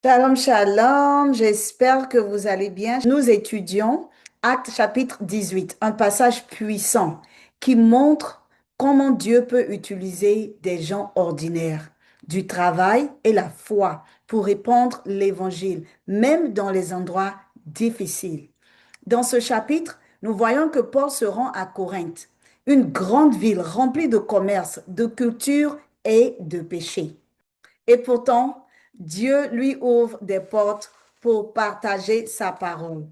Shalom, shalom, j'espère que vous allez bien. Nous étudions Actes chapitre 18, un passage puissant qui montre comment Dieu peut utiliser des gens ordinaires, du travail et la foi pour répandre l'évangile, même dans les endroits difficiles. Dans ce chapitre, nous voyons que Paul se rend à Corinthe, une grande ville remplie de commerce, de culture et de péché. Et pourtant, Dieu lui ouvre des portes pour partager sa parole.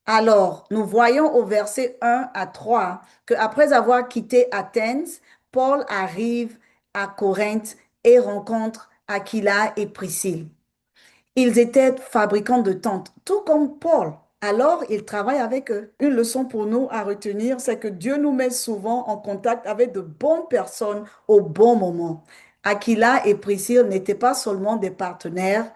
Alors, nous voyons au verset 1 à 3 que après avoir quitté Athènes, Paul arrive à Corinthe et rencontre Aquila et Priscille. Ils étaient fabricants de tentes, tout comme Paul. Alors, il travaille avec eux. Une leçon pour nous à retenir, c'est que Dieu nous met souvent en contact avec de bonnes personnes au bon moment. Aquila et Priscille n'étaient pas seulement des partenaires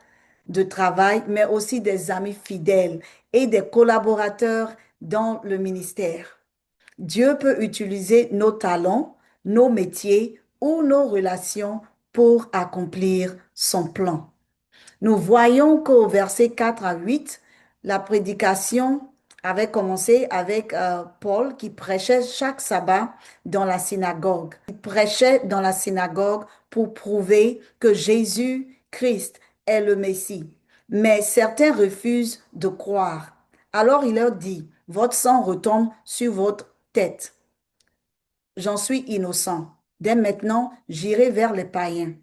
de travail, mais aussi des amis fidèles et des collaborateurs dans le ministère. Dieu peut utiliser nos talents, nos métiers ou nos relations pour accomplir son plan. Nous voyons qu'au verset 4 à 8, la prédication avait commencé avec Paul qui prêchait chaque sabbat dans la synagogue. Il prêchait dans la synagogue pour prouver que Jésus-Christ est le Messie. Mais certains refusent de croire. Alors il leur dit, votre sang retombe sur votre tête. J'en suis innocent. Dès maintenant, j'irai vers les païens.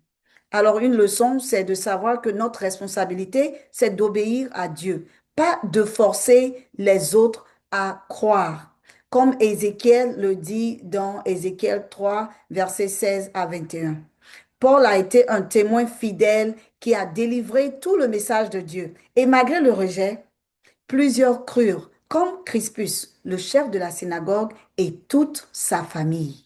Alors, une leçon, c'est de savoir que notre responsabilité, c'est d'obéir à Dieu, pas de forcer les autres à croire. Comme Ézéchiel le dit dans Ézéchiel 3, versets 16 à 21. Paul a été un témoin fidèle qui a délivré tout le message de Dieu. Et malgré le rejet, plusieurs crurent, comme Crispus, le chef de la synagogue, et toute sa famille.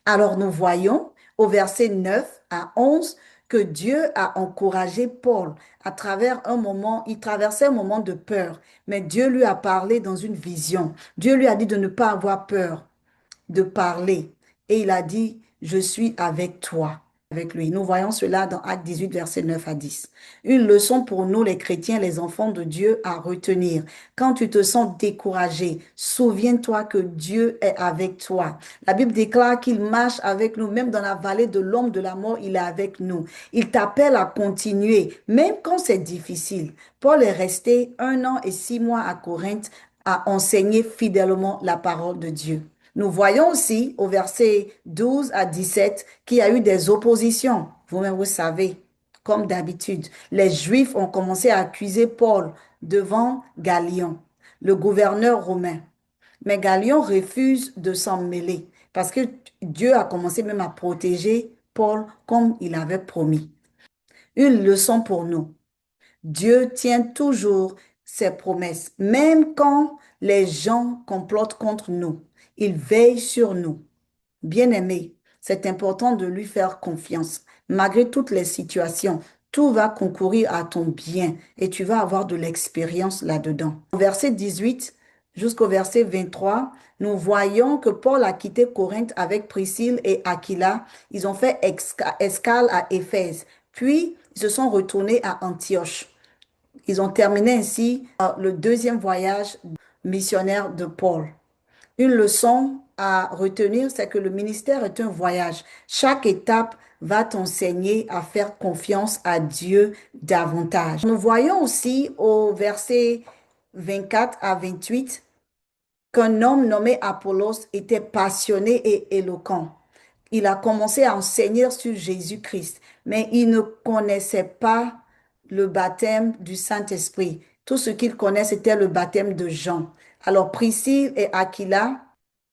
Alors nous voyons au verset 9 à 11 que Dieu a encouragé Paul à travers un moment, il traversait un moment de peur, mais Dieu lui a parlé dans une vision. Dieu lui a dit de ne pas avoir peur, de parler. Et il a dit, je suis avec toi, avec lui. Nous voyons cela dans Acte 18, verset 9 à 10. Une leçon pour nous, les chrétiens, les enfants de Dieu, à retenir. Quand tu te sens découragé, souviens-toi que Dieu est avec toi. La Bible déclare qu'il marche avec nous, même dans la vallée de l'ombre de la mort, il est avec nous. Il t'appelle à continuer, même quand c'est difficile. Paul est resté 1 an et 6 mois à Corinthe à enseigner fidèlement la parole de Dieu. Nous voyons aussi au verset 12 à 17 qu'il y a eu des oppositions. Vous-même, vous savez, comme d'habitude, les Juifs ont commencé à accuser Paul devant Galion, le gouverneur romain. Mais Galion refuse de s'en mêler parce que Dieu a commencé même à protéger Paul comme il avait promis. Une leçon pour nous. Dieu tient toujours ses promesses, même quand les gens complotent contre nous. Il veille sur nous. Bien-aimé, c'est important de lui faire confiance. Malgré toutes les situations, tout va concourir à ton bien et tu vas avoir de l'expérience là-dedans. Au verset 18 jusqu'au verset 23, nous voyons que Paul a quitté Corinthe avec Priscille et Aquila. Ils ont fait escale à Éphèse. Puis, ils se sont retournés à Antioche. Ils ont terminé ainsi le deuxième voyage missionnaire de Paul. Une leçon à retenir, c'est que le ministère est un voyage. Chaque étape va t'enseigner à faire confiance à Dieu davantage. Nous voyons aussi au verset 24 à 28 qu'un homme nommé Apollos était passionné et éloquent. Il a commencé à enseigner sur Jésus-Christ, mais il ne connaissait pas le baptême du Saint-Esprit. Tout ce qu'il connaissait, c'était le baptême de Jean. Alors Priscille et Aquila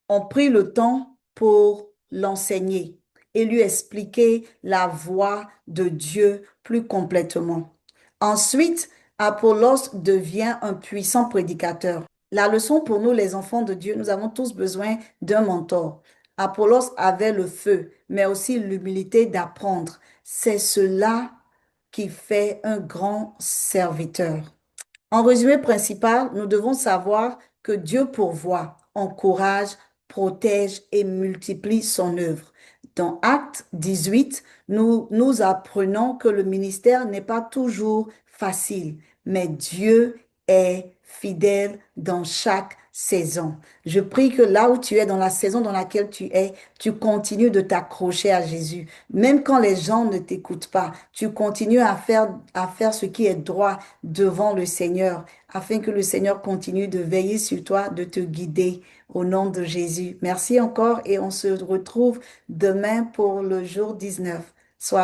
ont pris le temps pour l'enseigner et lui expliquer la voie de Dieu plus complètement. Ensuite, Apollos devient un puissant prédicateur. La leçon pour nous, les enfants de Dieu, nous avons tous besoin d'un mentor. Apollos avait le feu, mais aussi l'humilité d'apprendre. C'est cela qui fait un grand serviteur. En résumé principal, nous devons savoir que Dieu pourvoit, encourage, protège et multiplie son œuvre. Dans Acte 18, nous apprenons que le ministère n'est pas toujours facile, mais Dieu est fidèle dans chaque saison. Je prie que là où tu es, dans la saison dans laquelle tu es, tu continues de t'accrocher à Jésus. Même quand les gens ne t'écoutent pas, tu continues à faire ce qui est droit devant le Seigneur, afin que le Seigneur continue de veiller sur toi, de te guider au nom de Jésus. Merci encore et on se retrouve demain pour le jour 19. Sois